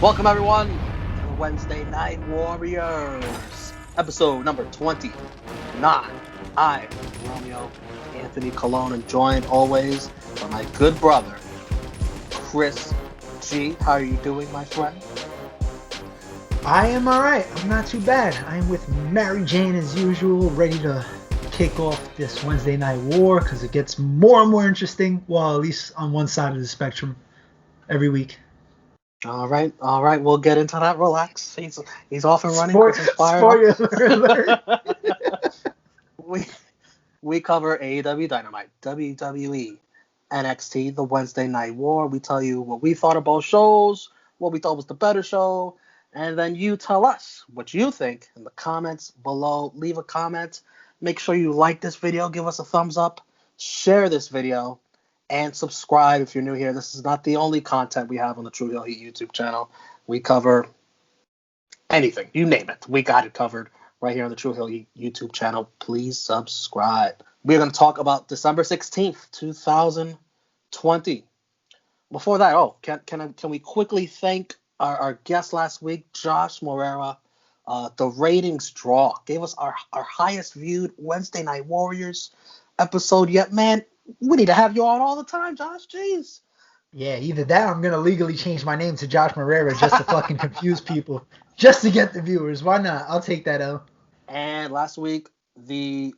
Welcome everyone to the Wednesday Night Warriors, episode number 29. I, Romeo Anthony Colon, and joined always by my good brother, Chris G. How are you doing, my friend? I am alright. I'm not too bad. I'm with Mary Jane as usual, ready to kick off this Wednesday Night War because it gets more and more interesting. Well, at least on one side of the spectrum every week. All right. We'll get into that. Relax. He's off and running. Spoiler alert. we cover AEW Dynamite, WWE, NXT, the Wednesday Night War. We tell you what we thought of both shows, what we thought was the better show, and then you tell us what you think in the comments below. Leave a comment. Make sure you like this video, give us a thumbs up, share this video, and subscribe if you're new here. This is not the only content we have on the True Heel Heat YouTube channel. We cover anything, you name it. We got it covered right here on the True Heel Heat YouTube channel. Please subscribe. We're going to talk about December 16th, 2020. Before that, can we quickly thank our guest last week, Josh Morera. The ratings draw gave us our highest viewed Wednesday Night Warriors episode yet. Man, we need to have you on all the time, Josh. Jeez. Yeah, either that or I'm going to legally change my name to Josh Morera just to fucking confuse people. Just to get the viewers. Why not? I'll take that out. And last week, the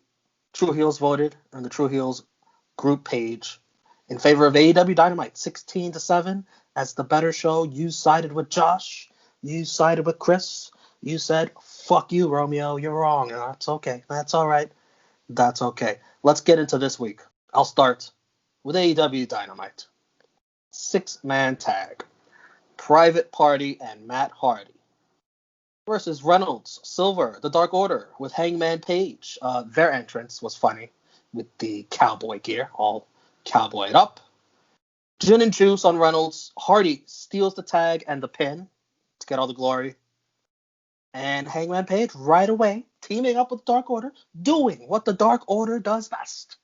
True Heels voted on the True Heels group page in favor of AEW Dynamite 16-7 as the better show. You sided with Josh. You sided with Chris. You said, fuck you, Romeo. You're wrong. That's okay. That's all right. That's okay. Let's get into this week. I'll start with AEW Dynamite. 6-man tag. Private Party and Matt Hardy versus Reynolds, Silver, The Dark Order with Hangman Page. Their entrance was funny with the cowboy gear, all cowboyed up. Gin and juice on Reynolds. Hardy steals the tag and the pin to get all the glory. And Hangman Page right away teaming up with Dark Order, doing what the Dark Order does best.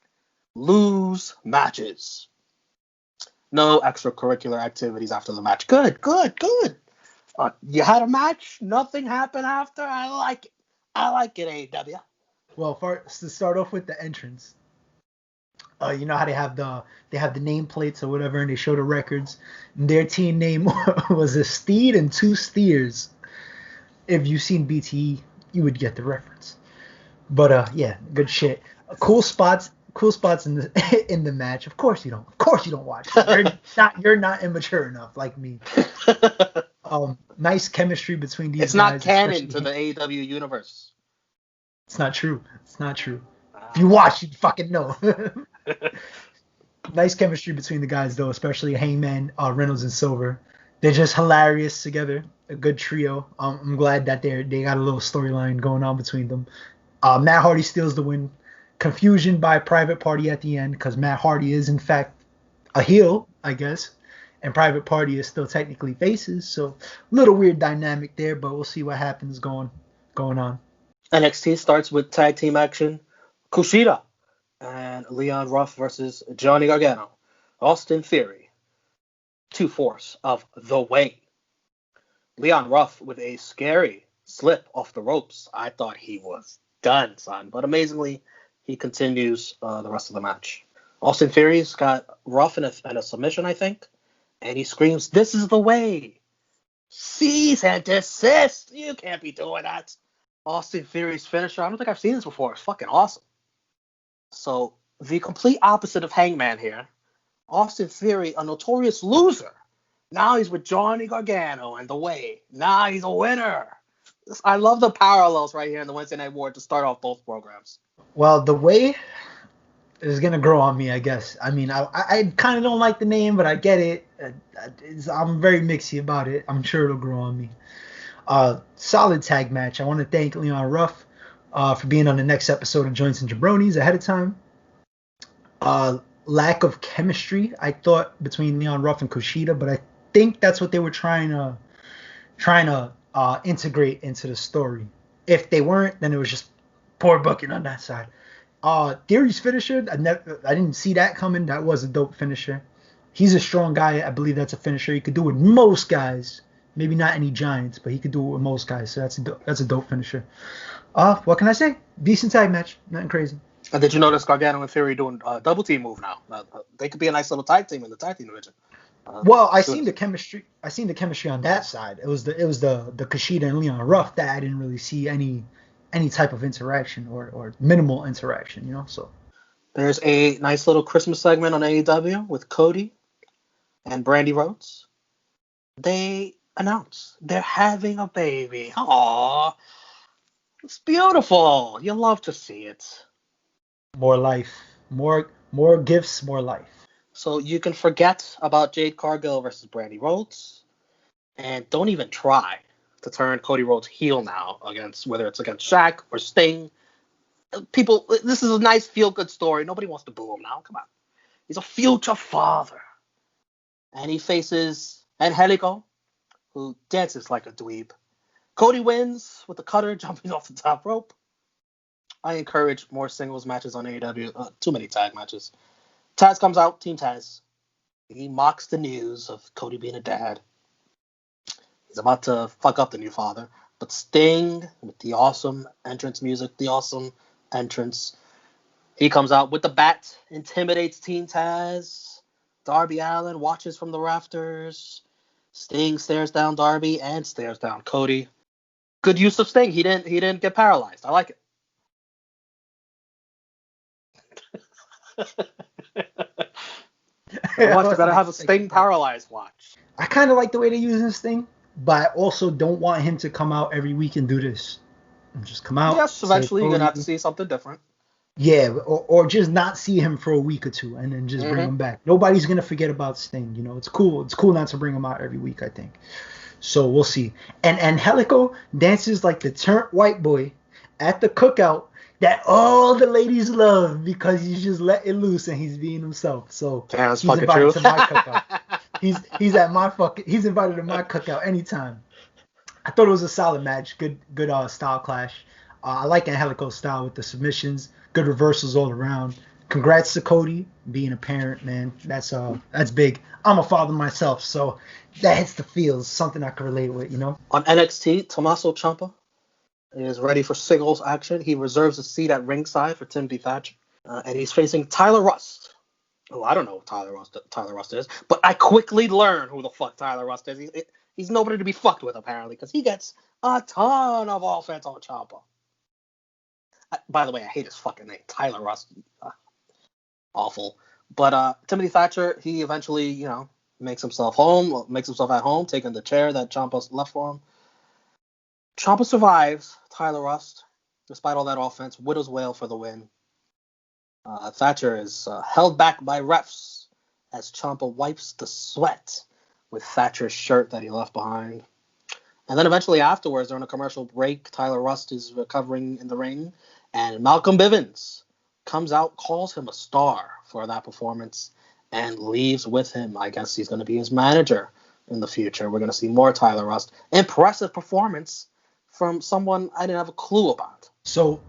Lose matches. No extracurricular activities after the match. Good. You had a match, nothing happened after. I like it. AEW. Well, first to start off with the entrance. You know how they have the nameplates or whatever, and they show the records. And their team name was a steed and two steers. If you've seen BTE, you would get the reference. But yeah, good shit. Cool spots in the match. Of course you don't watch it. You're not immature enough like me. Nice chemistry between these guys. It's not canon to the AEW universe. It's not true. If you watch, you'd fucking know. Nice chemistry between the guys, though, especially Hangman, Reynolds, and Silver. They're just hilarious together. A good trio. I'm glad that they got a little storyline going on between them. Matt Hardy steals the win. Confusion by Private Party at the end because Matt Hardy is, in fact, a heel, I guess. And Private Party is still technically faces. So, little weird dynamic there, but we'll see what happens going on. NXT starts with tag team action. Kushida and Leon Ruff versus Johnny Gargano. Austin Theory. 2/4 of The Way. Leon Ruff with a scary slip off the ropes. I thought he was done, son. But amazingly, he continues the rest of the match. Austin Theory's got Ruff in a submission, I think. And he screams, "This is the way. Cease and desist. You can't be doing that." Austin Theory's finisher. I don't think I've seen this before. It's fucking awesome. So the complete opposite of Hangman here. Austin Theory, a notorious loser. Now he's with Johnny Gargano and The Way. Now he's a winner. I love the parallels right here in the Wednesday Night War to start off both programs. Well, The Way is going to grow on me, I guess. I mean, I kind of don't like the name, but I get it. I'm very mixy about it. I'm sure it'll grow on me. Solid tag match. I want to thank Leon Ruff for being on the next episode of Joints and Jabronis ahead of time. Lack of chemistry, I thought, between Leon Ruff and Kushida, but I think that's what they were trying to integrate into the story. If they weren't, then it was just poor booking on that side. Theory's finisher, I didn't see that coming. That was a dope finisher. He's a strong guy. I believe that's a finisher he could do with most guys Maybe not any giants, but he could do it with most guys. So that's a dope finisher. What can I say? Decent tag match. Nothing crazy. And did you notice Gargano and Theory doing a double team move now? They could be a nice little tag team in the tag team division. Well, I seen the chemistry on that side. It was the Kushida and Leon Ruff that I didn't really see any type of interaction or minimal interaction, you know. So there's a nice little Christmas segment on AEW with Cody and Brandy Rhodes. They announce they're having a baby. Aww, it's beautiful. You love to see it. More life, more gifts, more life. So you can forget about Jade Cargill versus Brandy Rhodes, and don't even try to turn Cody Rhodes heel now against whether it's against Shaq or Sting. People, this is a nice feel-good story. Nobody wants to boo him now. Come on, he's a future father, and he faces Angelico, who dances like a dweeb. Cody wins with the cutter jumping off the top rope. I encourage more singles matches on AEW. Too many tag matches. Taz comes out, Team Taz. He mocks the news of Cody being a dad. He's about to fuck up the new father. But Sting, with the awesome entrance music, the awesome entrance, he comes out with the bat, intimidates Team Taz. Darby Allin watches from the rafters. Sting stares down Darby and stares down Cody. Good use of Sting. He didn't get paralyzed. I like it. Watch, you gotta have a Sting paralyzed watch. I kind of like the way they're using Sting, but I also don't want him to come out every week and do this. And just come out. Yes, eventually you're gonna have to see something different. Yeah, or just not see him for a week or two and then just bring him back. Nobody's gonna forget about Sting. You know, it's cool. It's cool not to bring him out every week, I think. So we'll see. And Angelico dances like the turnt white boy at the cookout that all the ladies love because he's just letting loose and he's being himself. So that's he's invited true. To my cookout. He's invited to my cookout anytime. I thought it was a solid match. Good style clash. I like Angelico's style with the submissions. Good reversals all around. Congrats to Cody being a parent, man. That's big. I'm a father myself, so that hits the feels. Something I can relate with, you know. On NXT, Tommaso Ciampa is ready for singles action. He reserves a seat at ringside for Timothy Thatcher, and he's facing Tyler Rust. Oh, I don't know who Tyler Rust is, but I quickly learned who the fuck Tyler Rust is. He's nobody to be fucked with, apparently, because he gets a ton of offense on Ciampa. By the way, I hate his fucking name, Tyler Rust. Awful. But Timothy Thatcher, he eventually, makes himself at home, taking the chair that Ciampa left for him. Ciampa survives Tyler Rust, despite all that offense. Widow's Wail for the win. Thatcher is held back by refs as Ciampa wipes the sweat with Thatcher's shirt that he left behind. And then eventually afterwards, during a commercial break, Tyler Rust is recovering in the ring, and Malcolm Bivens comes out, calls him a star for that performance, and leaves with him. I guess he's going to be his manager in the future. We're going to see more Tyler Rust. Impressive performance from someone I didn't have a clue about. So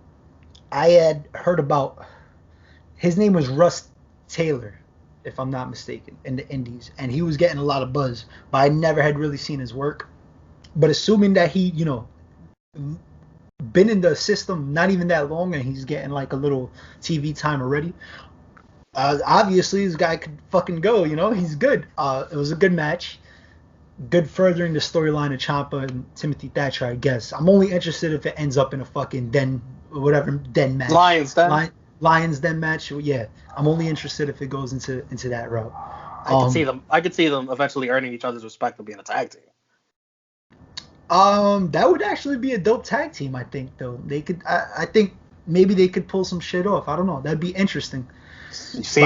I had heard about, his name was Russ Taylor, if I'm not mistaken, in the Indies. And he was getting a lot of buzz, but I never had really seen his work. But assuming that he, been in the system not even that long and he's getting like a little TV time already, obviously this guy could fucking go, he's good. It was a good match. Good furthering the storyline of Ciampa and Timothy Thatcher, I guess. I'm only interested if it ends up in a fucking den match. Lions Den match. Yeah, I'm only interested if it goes into that route. I could see them eventually earning each other's respect for being a tag team. That would actually be a dope tag team, I think. Though they could, I think maybe they could pull some shit off. I don't know. That'd be interesting. Just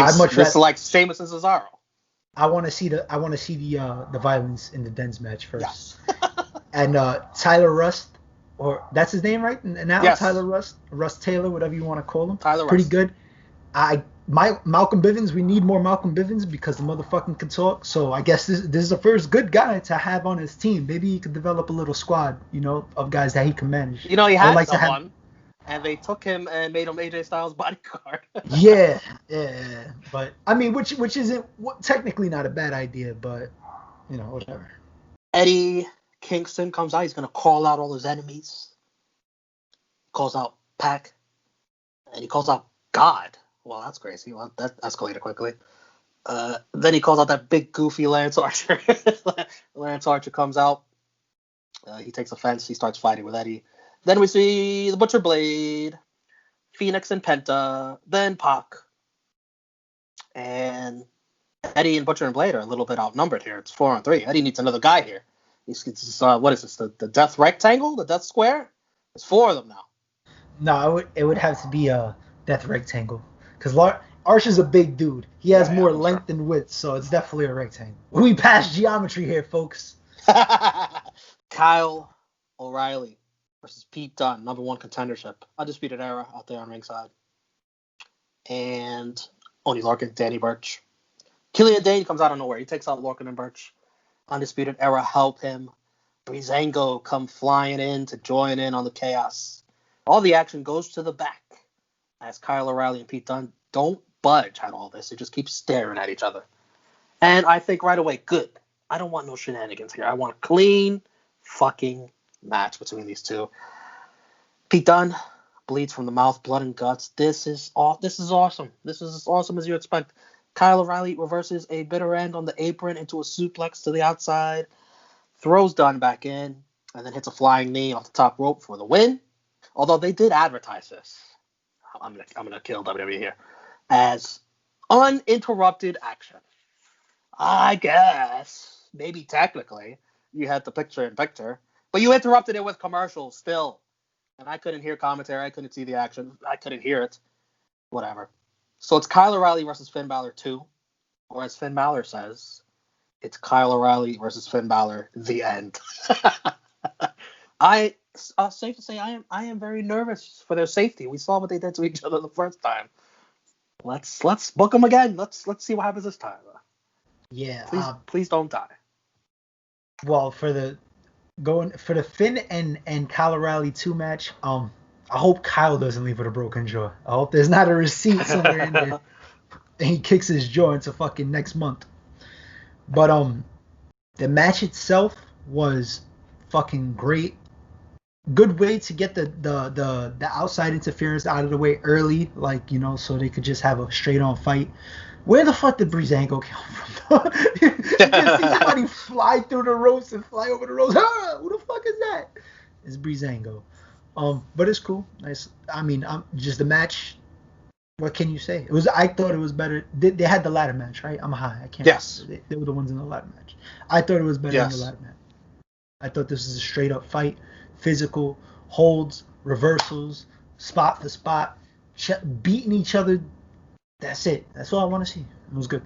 like Sheamus and Cesaro. I want to see the violence in the Dens match first. Yes. And Tyler Rust, or that's his name, right? Now yes. Tyler Rust Taylor, whatever you want to call him. Tyler pretty Rust. Good. Malcolm Bivens, we need more Malcolm Bivens because the motherfucking can talk. So I guess this is the first good guy to have on his team. Maybe he could develop a little squad, of guys that he can manage. He had someone, and they took him and made him AJ Styles' bodyguard. yeah. But I mean, which isn't technically not a bad idea, but whatever. Eddie Kingston comes out. He's going to call out all his enemies. Calls out Pac. And he calls out God. Well, that's crazy. Well, that escalated quickly. Then he calls out that big goofy Lance Archer. Lance Archer comes out. He takes offense. He starts fighting with Eddie. Then we see the Butcher Blade, Phoenix and Penta, then Pac. And Eddie and Butcher and Blade are a little bit outnumbered here. It's 4-on-3. Eddie needs another guy here. What is this? The Death Rectangle? The Death Square? There's 4 of them now. No, it would have to be a Death Rectangle. Because Arch is a big dude. He has more length and width, so it's definitely a rectangle. We passed geometry here, folks. Kyle O'Reilly versus Pete Dunne, number 1 contendership. Undisputed Era out there on ringside. And Oney Lorcan, Danny Burch. Killian Dane comes out of nowhere. He takes out Lorcan and Burch. Undisputed Era help him. Breezango come flying in to join in on the chaos. All the action goes to the back as Kyle O'Reilly and Pete Dunne don't budge at all this. They just keep staring at each other. And I think right away, good. I don't want no shenanigans here. I want a clean fucking match between these two. Pete Dunne bleeds from the mouth, blood and guts. This is awesome. This is as awesome as you expect. Kyle O'Reilly reverses a bitter end on the apron into a suplex to the outside, throws Dunne back in, and then hits a flying knee off the top rope for the win. Although they did advertise this, I'm gonna kill WWE here, as uninterrupted action. I guess, maybe technically, you had the picture-in-picture, but you interrupted it with commercials still. And I couldn't hear commentary, I couldn't see the action, I couldn't hear it. Whatever. So it's Kyle O'Reilly versus Finn Balor 2, or as Finn Balor says, it's Kyle O'Reilly versus Finn Balor, the end. Safe to say, I am very nervous for their safety. We saw what they did to each other the first time. Let's book them again. Let's see what happens this time. Yeah. Please don't die. Well, for the Finn and Kyle O'Reilly 2 match, I hope Kyle doesn't leave with a broken jaw. I hope there's not a receipt somewhere in there and he kicks his jaw into fucking next month. But the match itself was fucking great. Good way to get the outside interference out of the way early, so they could just have a straight on fight. Where the fuck did Breezango come from? You can see somebody fly through the ropes and fly over the ropes. Who the fuck is that? It's Breezango. But it's cool. Nice. I mean, just the match. What can you say? I thought it was better. They had the ladder match, right? I'm high. I can't. Yes. They were the ones in the ladder match. I thought it was better than the ladder match. I thought this was a straight up fight, physical, holds, reversals, spot for spot, beating each other. That's it. That's all I want to see. It was good.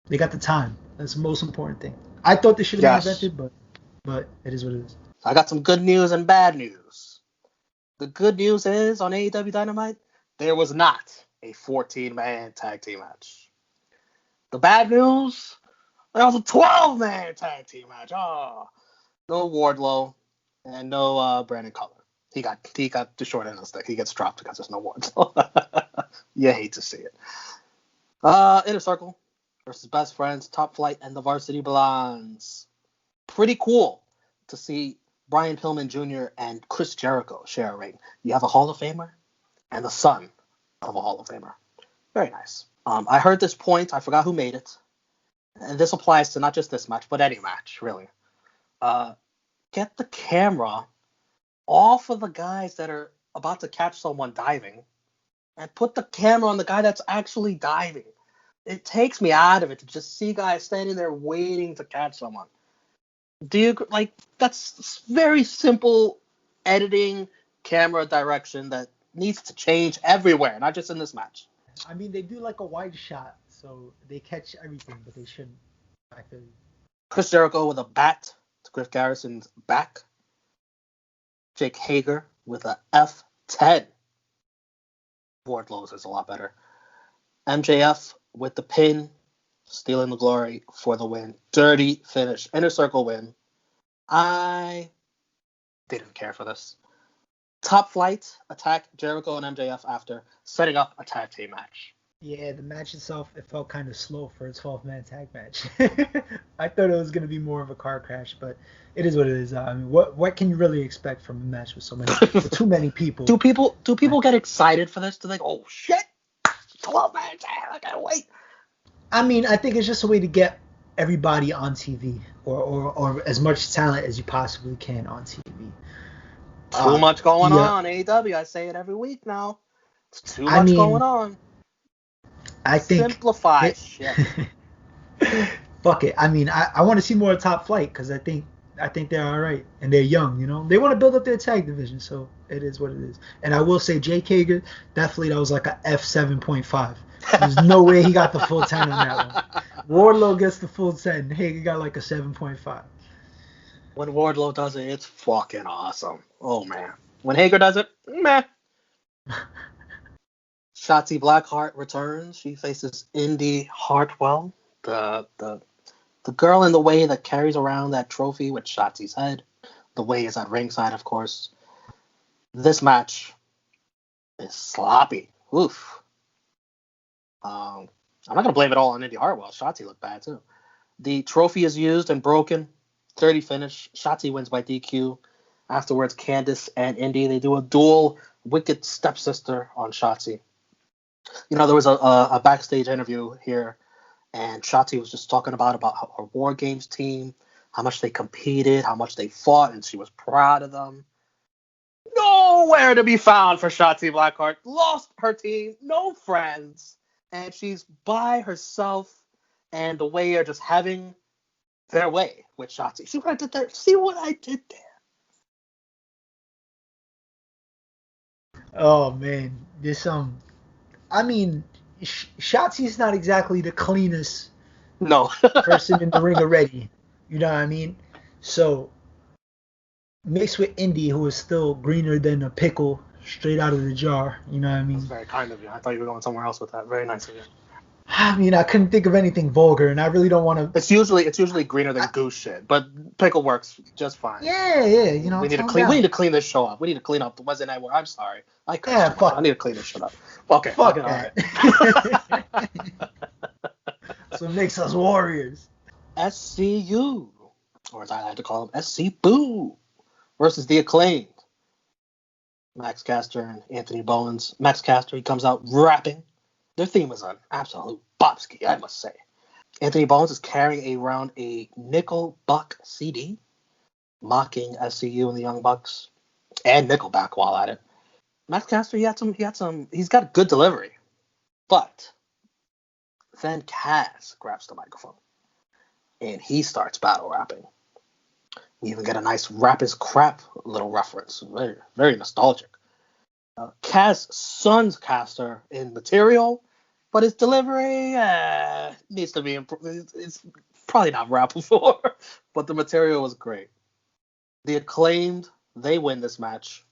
They got the time. That's the most important thing. I thought this should have been invented, but it is what it is. I got some good news and bad news. The good news is on AEW Dynamite, there was not a 14-man tag team match. The bad news, there was a 12-man tag team match. Oh, no Wardlow and no Brandon Cutler. He got the short end of the stick. He gets dropped because there's no Wardlow. You hate to see it. Inner Circle versus Best Friends, Top Flight, and the Varsity Blondes. Pretty cool to see Brian Pillman Jr. and Chris Jericho share a ring. You have a Hall of Famer and the son of a Hall of Famer. Very nice. I heard this point. I forgot who made it. And this applies to not just this match, but any match, really. Get the camera off of the guys that are about to catch someone diving and put the camera on the guy that's actually diving. It takes me out of it to just see guys standing there waiting to catch someone. Do you that's very simple editing, camera direction that needs to change everywhere, not just in this match. I mean, they do like a wide shot, so they catch everything, but they shouldn't. I feel you. Chris Jericho with a bat to Griff Garrison's back. Jake Hager with a F10. Wardlow's is a lot better. MJF with the pin, stealing the glory for the win. Dirty finish. Inner Circle win. I didn't care for this. Top Flight attack Jericho and MJF after setting up a tag team match. Yeah, the match itself, it felt kind of slow for a 12-man tag match. I thought it was going to be more of a car crash, but it is what it is. I mean, what can you really expect from a match with too many people? Do people get excited for this? Do they go, oh shit, 12-man tag, I gotta wait. I mean, I think it's just a way to get everybody on TV or as much talent as you possibly can on TV. Too much going Yeah, on, AEW. I say it every week now. It's too I much mean, going on. I think Simplify it, shit. fuck it. I mean, I want to see more Top Flight because I think they're all right and they're young. You know, they want to build up their tag division, so it is what it is. And I will say, Jake Hager, definitely that was like a F7.5. There's no way he got the full 10 on that one. Wardlow gets the full 10. Hager got like a 7.5. When Wardlow does it, it's fucking awesome. Oh man. When Hager does it, meh. Shotzi Blackheart returns. She faces Indy Hartwell, the girl in the way that carries around that trophy with Shotzi's head. The way is at ringside, of course. This match is sloppy. Oof. I'm not gonna blame it all on Indy Hartwell. Shotzi looked bad too. The trophy is used and broken. 30 finish. Shotzi wins by DQ. Afterwards, Candice and Indy, they do a dual wicked stepsister on Shotzi. You know, there was a backstage interview here, and Shotzi was just talking about her War Games team, how much they competed, how much they fought, and she was proud of them. Nowhere to be found for Shotzi Blackheart. Lost her team, no friends, and she's by herself, and the way are just having their way with Shotzi. See what I did there? See what I did there? Oh man, I mean, Shotzi's not exactly the cleanest No. person in the ring already. You know what I mean? So mixed with Indy, who is still greener than a pickle straight out of the jar. You know what I mean? That's very kind of you. I thought you were going somewhere else with that. Very nice of you. I mean, I couldn't think of anything vulgar, and I really don't want to. It's usually greener than goose shit, but pickle works just fine. Yeah, you know, We need to tone clean. down. We need to clean this show up. We need to clean up the Wednesday Night War. I'm sorry. I cursed Yeah, too much. fuck. I need to clean this shit up. Okay. Fuck okay, that. all right. So it makes us warriors. SCU, or as I like to call them, SC Boo, versus the Acclaimed. Max Caster and Anthony Bowens. Max Caster, he comes out rapping. Their theme is an absolute bopski, I must say. Anthony Bowens is carrying around a nickel buck CD, mocking SCU and the Young Bucks, and Nickelback while at it. Max Caster, he's got a good delivery, but then Kaz grabs the microphone and he starts battle rapping. We even get a nice rap is crap little reference, very, very nostalgic. Kaz sons Caster in material, but his delivery needs to be improved. It's probably not rappable, but the material was great. The Acclaimed, they win this match.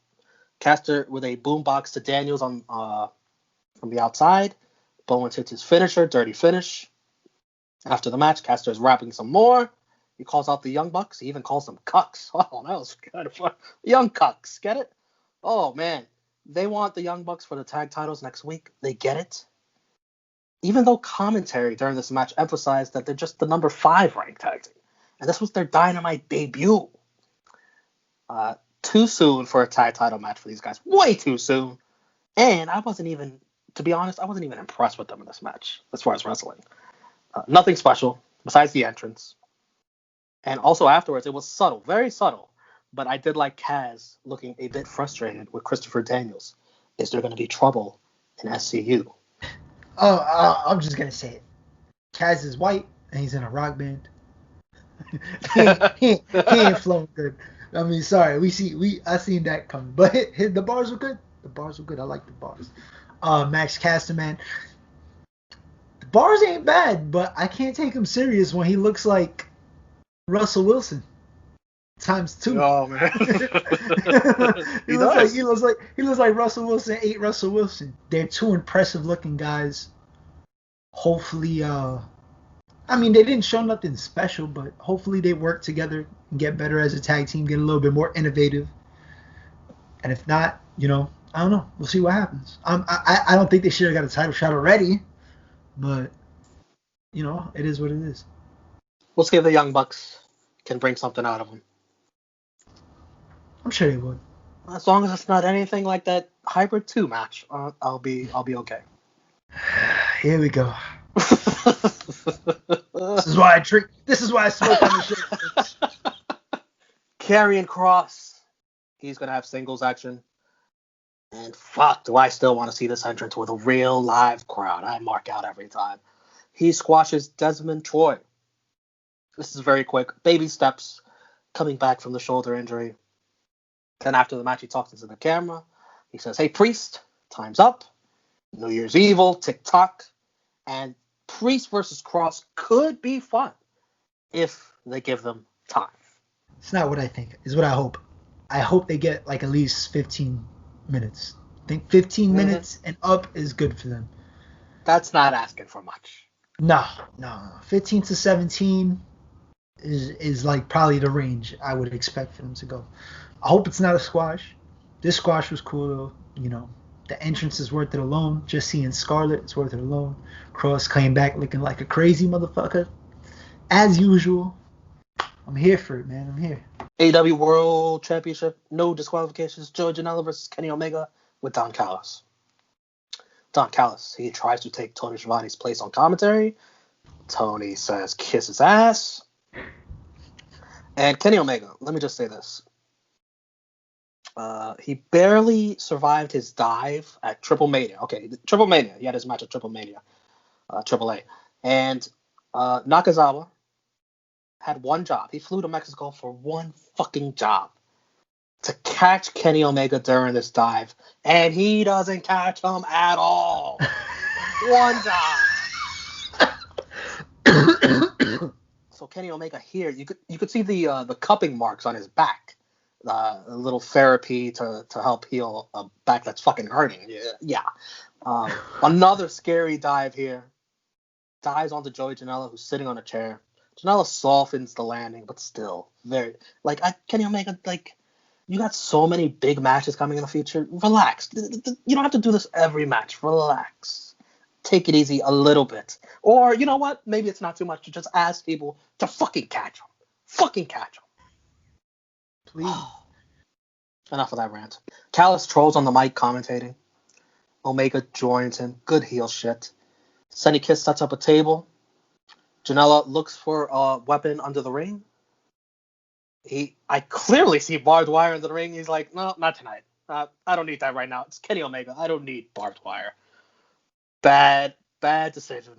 Caster with a boombox to Daniels on from the outside. Bowens hits his finisher, dirty finish. After the match, Caster is rapping some more. He calls out the Young Bucks. He even calls them cucks. Oh, that was kind of fun. Young cucks, get it? Oh, man. They want the Young Bucks for the tag titles next week. They get it. Even though commentary during this match emphasized that they're just the number 5 ranked tag team. And this was their Dynamite debut. Too soon for a tag title match for these guys. Way too soon. And to be honest, I wasn't even impressed with them in this match as far as wrestling. Nothing special besides the entrance. And also afterwards, it was subtle, very subtle. But I did like Kaz looking a bit frustrated with Christopher Daniels. Is there going to be trouble in SCU? Oh, I'm just gonna say it. Kaz is white and he's in a rock band. he ain't flowing good. I mean, sorry, I seen that coming, but the bars were good. The bars were good. I like the bars. Max Caster, man. The bars ain't bad, but I can't take him serious when he looks like Russell Wilson times 2. Oh man, he looks like Russell Wilson ate Russell Wilson. They're 2 impressive looking guys. Hopefully, I mean, they didn't show nothing special, but hopefully they work together and get better as a tag team, get a little bit more innovative. And if not, I don't know. We'll see what happens. I don't think they should have got a title shot already, But it is what it is. We'll see if the Young Bucks can bring something out of them. I'm sure they would. As long as it's not anything like that Hybrid 2 match, I'll be okay. Here we go. This is why I drink. This is why I smoke on the show. Karrion Kross, he's gonna have singles action. And fuck, do I still want to see this entrance with a real live crowd? I mark out every time. He squashes Desmond Troy. This is very quick. Baby steps, coming back from the shoulder injury. Then after the match, he talks into the camera. He says, "Hey, Priest, time's up. New Year's Evil, TikTok." And Priest versus Kross could be fun if they give them time. It's not what I think. It's what I hope. I hope they get like at least 15 minutes. I think 15 minutes and up is good for them. That's not asking for much. No. 15 to 17 is like probably the range I would expect for them to go. I hope it's not a squash. This squash was cool though. The entrance is worth it alone. Just seeing Scarlett, it's worth it alone. Kross came back looking like a crazy motherfucker. As usual. I'm here for it, man. I'm here. AEW World Championship, no disqualifications. Joey Janela versus Kenny Omega with Don Callis. Don Callis, he tries to take Tony Schiavone's place on commentary. Tony says, kiss his ass. And Kenny Omega, let me just say this. He barely survived his dive at Triple Mania. Okay, Triple Mania. He had his match at Triple Mania. Triple A. And Nakazawa had one job. He flew to Mexico for one fucking job. To catch Kenny Omega during this dive. And he doesn't catch him at all. One dive. So Kenny Omega here, you could see the cupping marks on his back. A little therapy to help heal a back that's fucking hurting. Yeah. Another scary dive here. Dives onto Joey Janela, who's sitting on a chair. Janela softens the landing, but still very Kenny Omega, you got so many big matches coming in the future. Relax. You don't have to do this every match. Relax. Take it easy a little bit. Or you know what? Maybe it's not too much to just ask people to fucking catch him. Fucking catch him. Please. Enough of that rant. Callis trolls on the mic commentating. Omega joins him. Good heel shit. Sonny Kiss sets up a table. Janela looks for a weapon under the ring. I clearly see barbed wire in the ring. He's like, no, not tonight. I don't need that right now. It's Kenny Omega. I don't need barbed wire. Bad decision.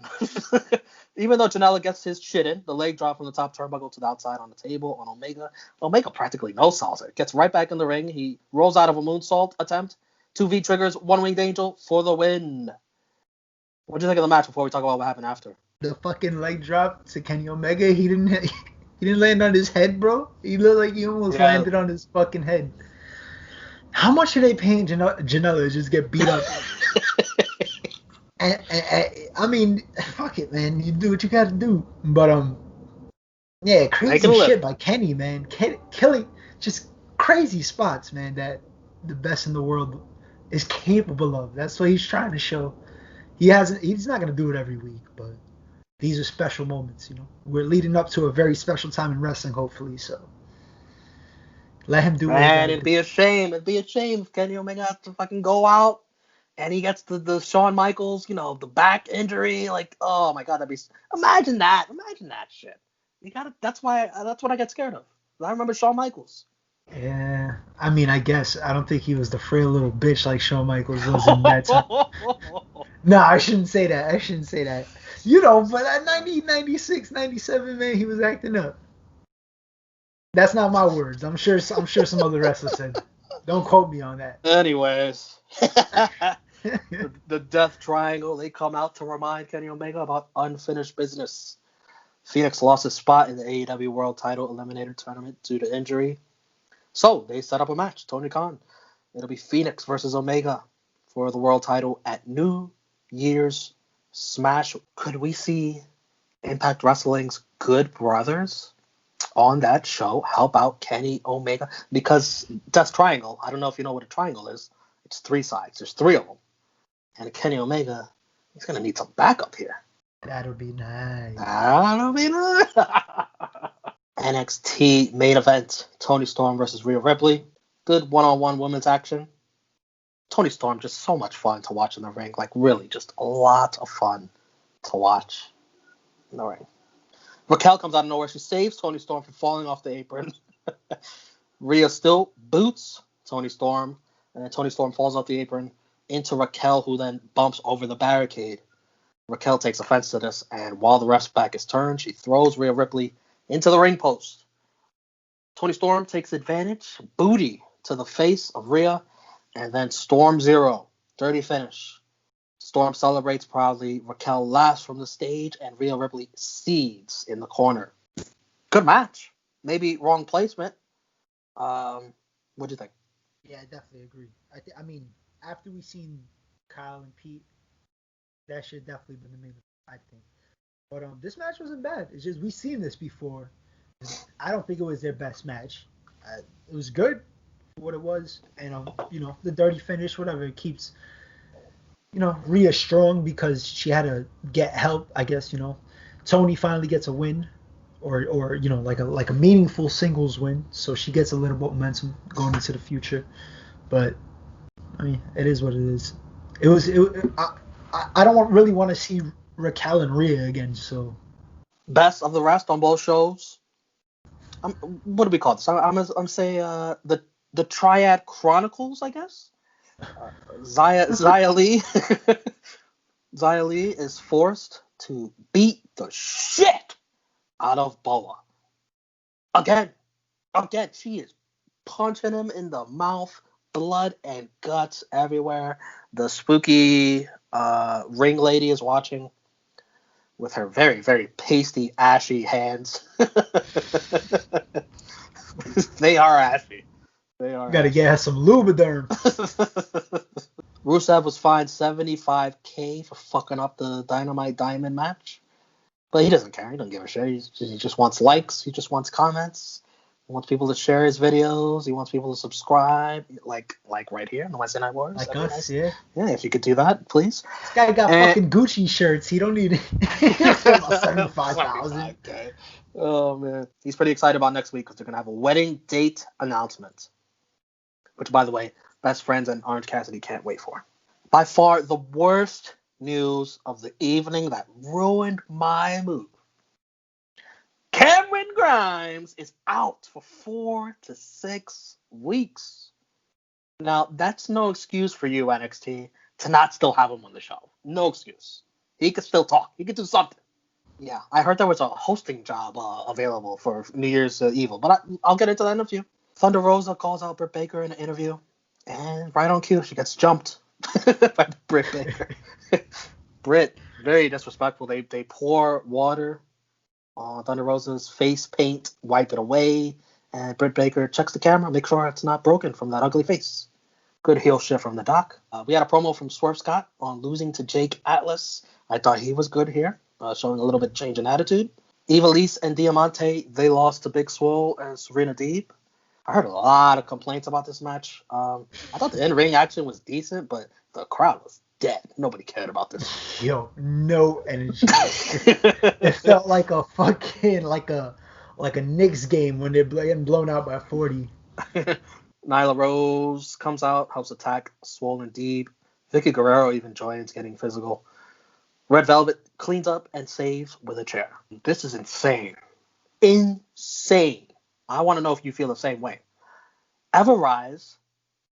Even though Janela gets his shit in, the leg drop from the top turnbuckle to the outside on the table on Omega. Omega practically no-sells it. Gets right back in the ring. He rolls out of a moonsault attempt. 2 V triggers, 1 winged angel for the win. What do you think of the match before we talk about what happened after? The fucking leg drop to Kenny Omega, he didn't land on his head, bro. He looked like he almost landed on his fucking head. How much are they paying Janela to just get beat up? I mean, fuck it, man. You do what you gotta do. But yeah, crazy shit by Kenny, man. Killing just crazy spots, man. That the best in the world is capable of. That's what he's trying to show. He's not gonna do it every week, but these are special moments. We're leading up to a very special time in wrestling, hopefully. So let him do it. Man, it'd be a shame. It'd be a shame if Kenny Omega has to fucking go out. And he gets the Shawn Michaels, the back injury. Oh my god, imagine that shit. That's what I get scared of. I remember Shawn Michaels. Yeah, I mean, I guess I don't think he was the frail little bitch like Shawn Michaels was in that time. No, I shouldn't say that. But at 90, 96, 97, man, he was acting up. That's not my words. I'm sure some other wrestler said. Don't quote me on that. Anyways. the Death Triangle, they come out to remind Kenny Omega about unfinished business. Phoenix lost his spot in the AEW World Title Eliminator Tournament due to injury. So they set up a match, Tony Khan. It'll be Phoenix versus Omega for the world title at New Year's Smash. Could we see Impact Wrestling's Good Brothers on that show help out Kenny Omega? Because Death Triangle, I don't know if you know what a triangle is. It's 3 sides. There's 3 of them. And Kenny Omega He's gonna need some backup here. That'll be nice. That'll be nice. NXT main event: Toni Storm versus Rhea Ripley. Good one-on-one women's action. Toni Storm just so much fun to watch in the ring. Like really, just a lot of fun to watch in the ring. Raquel comes out of nowhere. She saves Toni Storm from falling off the apron. Rhea still boots Toni Storm, and then Toni Storm falls off the apron into Raquel, who then bumps over the barricade. Raquel takes offense to this, and while the ref's back is turned, she throws Rhea Ripley into the ring post. Toni Storm takes advantage, booty to the face of Rhea, and then Storm Zero, dirty finish. Storm celebrates proudly. Raquel laughs from the stage, and Rhea Ripley cedes in the corner. Good match. Maybe wrong placement. What do you think? Yeah, I definitely agree. I mean, after we seen Kyle and Pete, that should definitely been the main, I think. But this match wasn't bad. It's just we've seen this before. I don't think it was their best match. It was good for what it was, and the dirty finish, whatever, it keeps Rhea strong because she had to get help. I guess Toni finally gets a win, or like a meaningful singles win, so she gets a little bit of momentum going into the future. But I mean, it is what it is. I don't really want to see Raquel and Rhea again. So best of the rest on both shows. What do we call this? I'm say the Triad Chronicles, I guess. Xia Li Xia Li is forced to beat the shit out of Boa. Again, she is punching him in the mouth, blood and guts everywhere. The spooky ring lady is watching with her very, very pasty, ashy hands. They are ashy. Gotta get some Lubriderm. Rusev was fined $75,000 for fucking up the Dynamite Diamond match. But he doesn't care. He doesn't give a shit. He just wants likes. He just wants comments. He wants people to share his videos. He wants people to subscribe, like right here in the Wednesday Night Wars. Like us, nice. Yeah. Yeah, if you could do that, please. This guy got fucking Gucci shirts. He don't need $75,000. Oh, man. He's pretty excited about next week because they're going to have a wedding date announcement. Which, by the way, Best Friends and Orange Cassidy can't wait for. By far, the worst news of the evening that ruined my mood. Cameron Grimes is out for 4 to 6 weeks. Now, that's no excuse for you, NXT, to not still have him on the show. No excuse. He could still talk. He could do something. Yeah, I heard there was a hosting job available for New Year's Evil, but I'll get into that in a few. Thunder Rosa calls out Britt Baker in an interview, and right on cue, she gets jumped by Britt Baker. Britt, very disrespectful. They pour water on Thunder Rosa's face paint, wipe it away, and Britt Baker checks the camera, make sure it's not broken from that ugly face. Good heel shift from the doc. We had a promo from Swerve Scott on losing to Jake Atlas. I thought he was good here, showing a little bit of change in attitude. Ivelisse and Diamante, they lost to Big Swole and Serena Deeb. I heard a lot of complaints about this match. I thought the in-ring action was decent, but the crowd was dead. Nobody cared about this. Yo, no energy. It felt like a fucking like a Knicks game when they're getting blown out by 40. Nyla Rose comes out, helps attack Swollen Deeb. Vicky Guerrero even joins, getting physical. Red Velvet cleans up and saves with a chair. This is insane. Insane. I want to know if you feel the same way. Everrise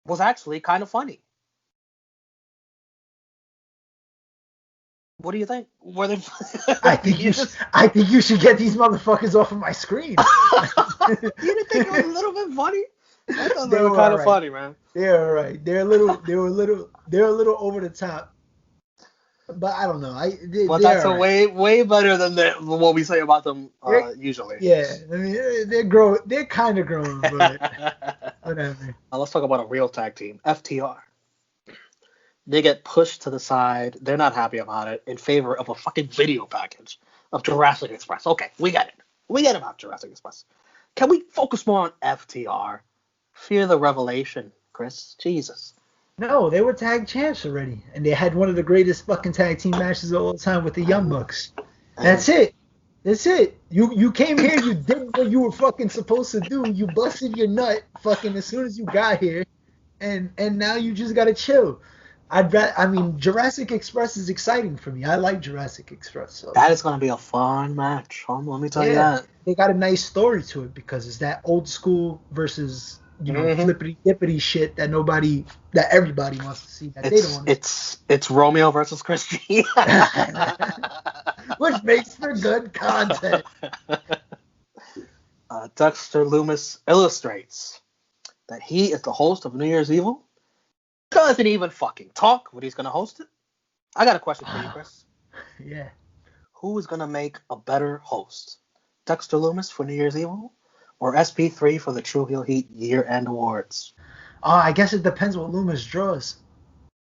was actually kind of funny. What do you think? Were they? I think you should get these motherfuckers off of my screen. You didn't think it was a little bit funny? I thought they were kind of funny, man. They're all right. They were a little over the top. But I don't know. That's way better than what we say about them usually. Yeah, I mean they're kind of growing, but whatever. Let's talk about a real tag team, FTR. They get pushed to the side. They're not happy about it in favor of a fucking video package of Jurassic Express. Okay, we get it. We get about Jurassic Express. Can we focus more on FTR? Fear the Revelation, Chris. Jesus. No, they were tag champs already, and they had one of the greatest fucking tag team matches of all time with the Young And Bucks. and That's it. That's it. You came here, you did what you were fucking supposed to do. You busted your nut fucking as soon as you got here, and now you just gotta chill. I mean, Jurassic Express is exciting for me. I like Jurassic Express, so that is gonna be a fun match. Let me tell you yeah, that. they got a nice story to it because it's that old school versus Hmm. flippity dippity shit that everybody wants to see that they don't want to It's Romeo versus Christian. see, which makes for good content. Dexter Loomis illustrates that he is the host of New Year's Evil. Doesn't even fucking talk when he's gonna host it. I got a question for you, Chris. Yeah. Who is gonna make a better host? Dexter Loomis for New Year's Evil, or SP3 for the True Heel Heat Year End Awards? I guess it depends what Loomis draws.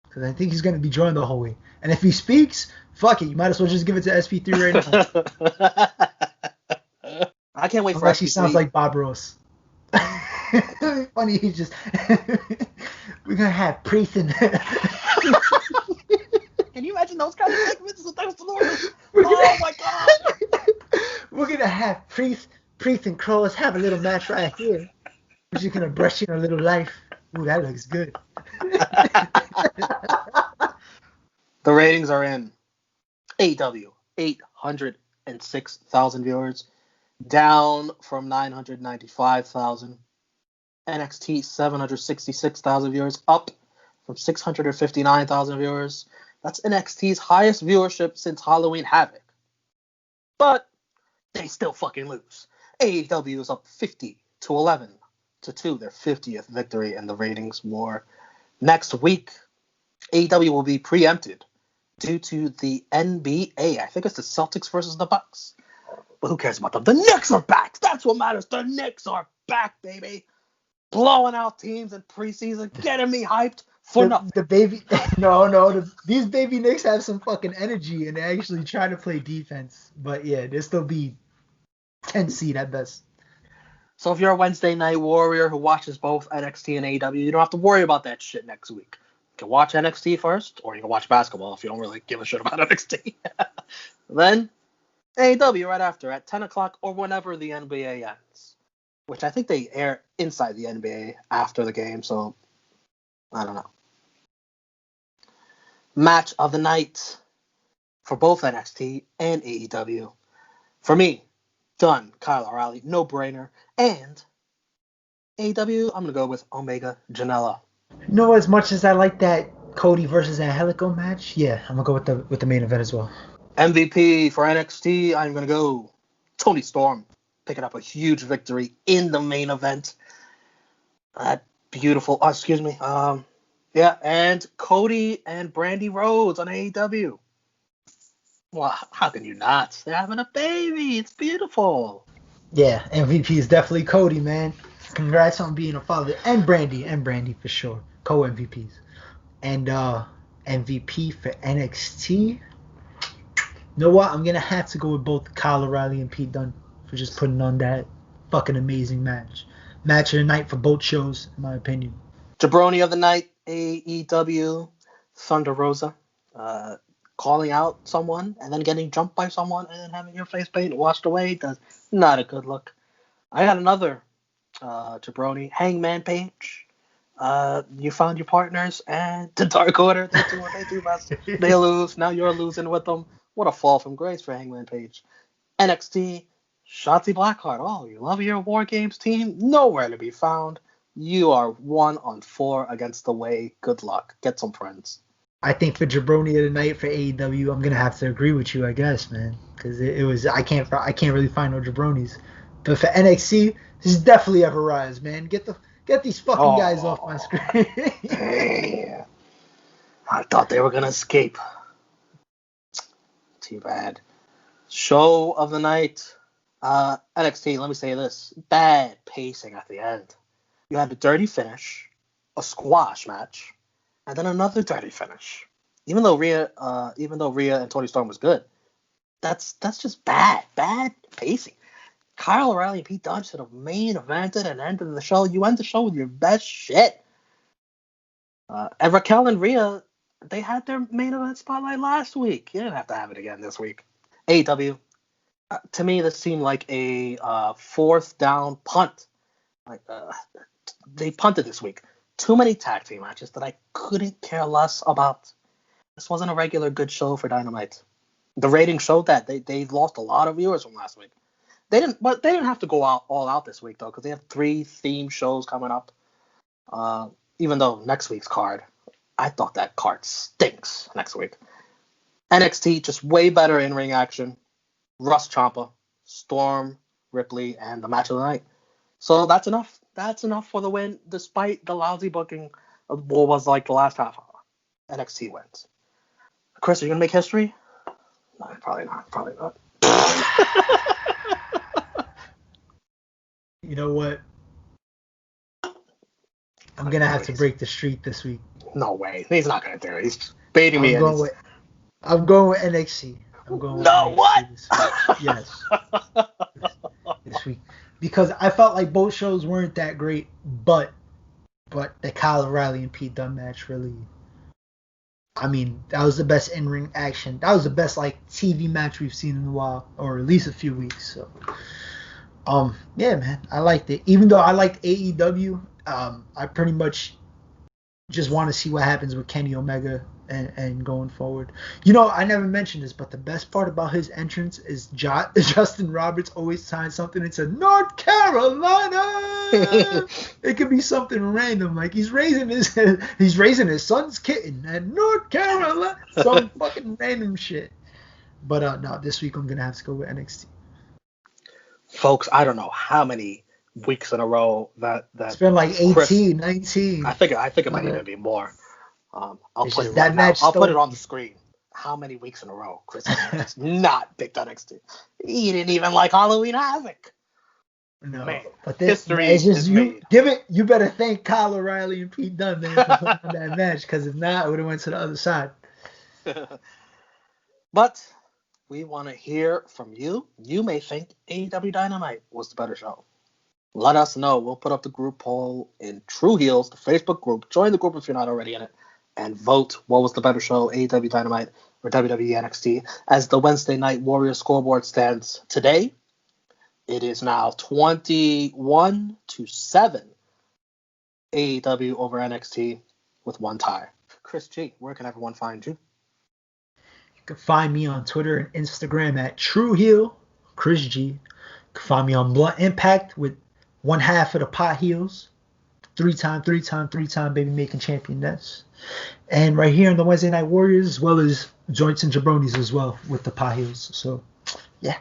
Because I think he's going to be drawing the whole way. And if he speaks, fuck it. You might as well just give it to SP3 right now. I can't wait for Unless he sounds SP3. like Bob Ross. Funny, he's just. We're going to have Priest and. Can you imagine those kind of segments with Dexter Loomis? We're Oh gonna, my god! we're gonna have Priest and Cross have a little match right here. We're just gonna brush in a little life. Ooh, that looks good. The ratings are in. AEW 806,000 viewers, down from 995,000. NXT 766,000 viewers, up from 659,000 viewers. That's NXT's highest viewership since Halloween Havoc. But they still fucking lose. AEW is up 50 to 11 to 2, their 50th victory in the ratings war. Next week, AEW will be preempted due to the NBA. I think it's the Celtics versus the Bucks. But who cares about them? The Knicks are back. That's what matters. The Knicks are back, baby. Blowing out teams in preseason, getting me hyped for nothing. The baby, no, these baby Knicks have some fucking energy and they actually try to play defense. But yeah, they'll still be 10 seed at best. So if you're a Wednesday night warrior who watches both NXT and AEW, you don't have to worry about that shit next week. You can watch NXT first, or you can watch basketball if you don't really give a shit about NXT. Then AEW right after at 10 o'clock or whenever the NBA ends, which I think they air inside the NBA after the game, so I don't know. Match of the night for both NXT and AEW. For me, done. Kyle O'Reilly, no brainer. And AEW, I'm gonna go with Omega Janela. As much as I like that Cody versus Angelico match, yeah, I'm gonna go with the main event as well. MVP for NXT, I'm gonna go Tony Storm, picking up a huge victory in the main event. Beautiful. Excuse me. Yeah, and Cody and Brandy Rhodes on AEW. Well, how can you not? They're having a baby. It's beautiful. Yeah, MVP is definitely Cody, man. Congrats on being a father, and Brandy for sure, co MVPs, and MVP for NXT. You know what? I'm gonna have to go with both Kyle O'Reilly and Pete Dunne for just putting on that fucking amazing match of the night for both shows, in my opinion. Jabroni of the night, AEW, Thunder Rosa, calling out someone and then getting jumped by someone and then having your face paint washed away. That's not a good look. I got another Jabroni, Hangman Page. You found your partners and the Dark Order. They do what they do best. They lose. Now you're losing with them. What a fall from grace for Hangman Page. NXT, Shotzi Blackheart. Oh, you love your War Games team? Nowhere to be found. You are 1-4 against the way. Good luck. Get some friends. I think for Jabroni of the night for AEW, I'm gonna have to agree with you, I guess, man, because it was I can't really find no Jabronis. But for NXT, this is definitely Ever Rise, man. Get these fucking guys off my screen. Damn. I thought they were gonna escape. Too bad. Show of the night. NXT, let me say this. Bad pacing at the end. You had a dirty finish, a squash match, and then another dirty finish. Even though Rhea and Tony Storm was good, that's just bad pacing. Kyle O'Reilly and Pete Dunne should have main evented and ended the show. You end the show with your best shit. And Raquel and Rhea, they had their main event spotlight last week. You didn't have to have it again this week. AEW, to me, this seemed like a fourth down punt. Like they punted this week. Too many tag team matches that I couldn't care less about. This wasn't a regular good show for Dynamite. The ratings showed that they lost a lot of viewers from last week. They didn't have to go all out this week though, because they have 3 theme shows coming up. Even though next week's card, I thought that card stinks next week. NXT, just way better in-ring action. Russ Ciampa, Storm, Ripley, and the match of the night. So that's enough. That's enough for the win, despite the lousy booking of what was like the last half hour. NXT wins. Chris, are you going to make history? No, probably not. Probably not. You know what? I'm going to have to break the streak this week. No way. He's not going to do it. He's baiting me in. I'm going with NXT. I'm going with NXT what? This week. Yes. This week. Because I felt like both shows weren't that great, but the Kyle O'Reilly and Pete Dunne match really, I mean, that was the best in-ring action. That was the best like TV match we've seen in a while, or at least a few weeks. So, yeah, man, I liked it. Even though I liked AEW, I pretty much just want to see what happens with Kenny Omega and going forward. You know, I never mentioned this, but the best part about his entrance is Justin Roberts always signs something and said North Carolina. It could be something random, like he's raising his son's kitten at North Carolina, some fucking random shit. But no, this week I'm gonna have to go with NXT. Folks, I don't know how many weeks in a row that it's been like 18, Chris, 19. I think it might even be more. I'll put it on the screen. How many weeks in a row Chris has not picked NXT? He didn't even like Halloween Havoc. No, man, but history is made. You better thank Kyle O'Reilly and Pete Dunne, man, for putting on that match, because if not, it would have went to the other side. But we want to hear from you. You may think AEW Dynamite was the better show. Let us know. We'll put up the group poll in True Heels, the Facebook group. Join the group if you're not already in it, and vote what was the better show, AEW Dynamite or WWE NXT. As the Wednesday Night Warriors scoreboard stands today, it is now 21-7 AEW over NXT with one tie. Chris G, where can everyone find you? You can find me on Twitter and Instagram at TrueHeel, Chris G. You can find me on Blunt Impact with one half of the Pot Heels. Three-time baby making championess. And right here on the Wednesday Night Warriors, as well as Joints and Jabronis as well with the Pot Heels. So, yeah.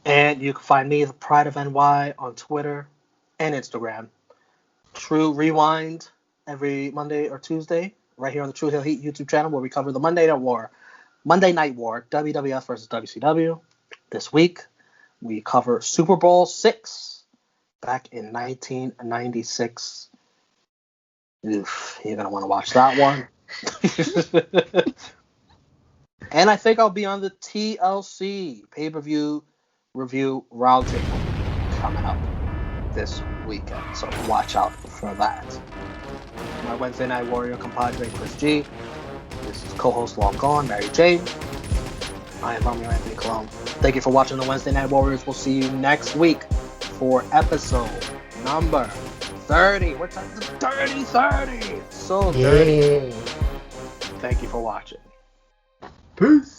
And you can find me, the Pride of NY, on Twitter and Instagram. True Rewind every Monday or Tuesday, right here on the True Hill Heat YouTube channel, where we cover the Monday Night War, WWF versus WCW. This week, we cover Super Bowl VI back in 1996. Oof, you're going to want to watch that one. And I think I'll be on the TLC pay-per-view review roundtable coming up this weekend, so watch out for that. My Wednesday Night Warrior compadre Chris G. This is co-host Long Gone, Mary Jane. I am Romeo Anthony Colon. Thank you for watching the Wednesday Night Warriors. We'll see you next week for episode number 30. We're talking 30. So 30. Yeah. Thank you for watching. Peace.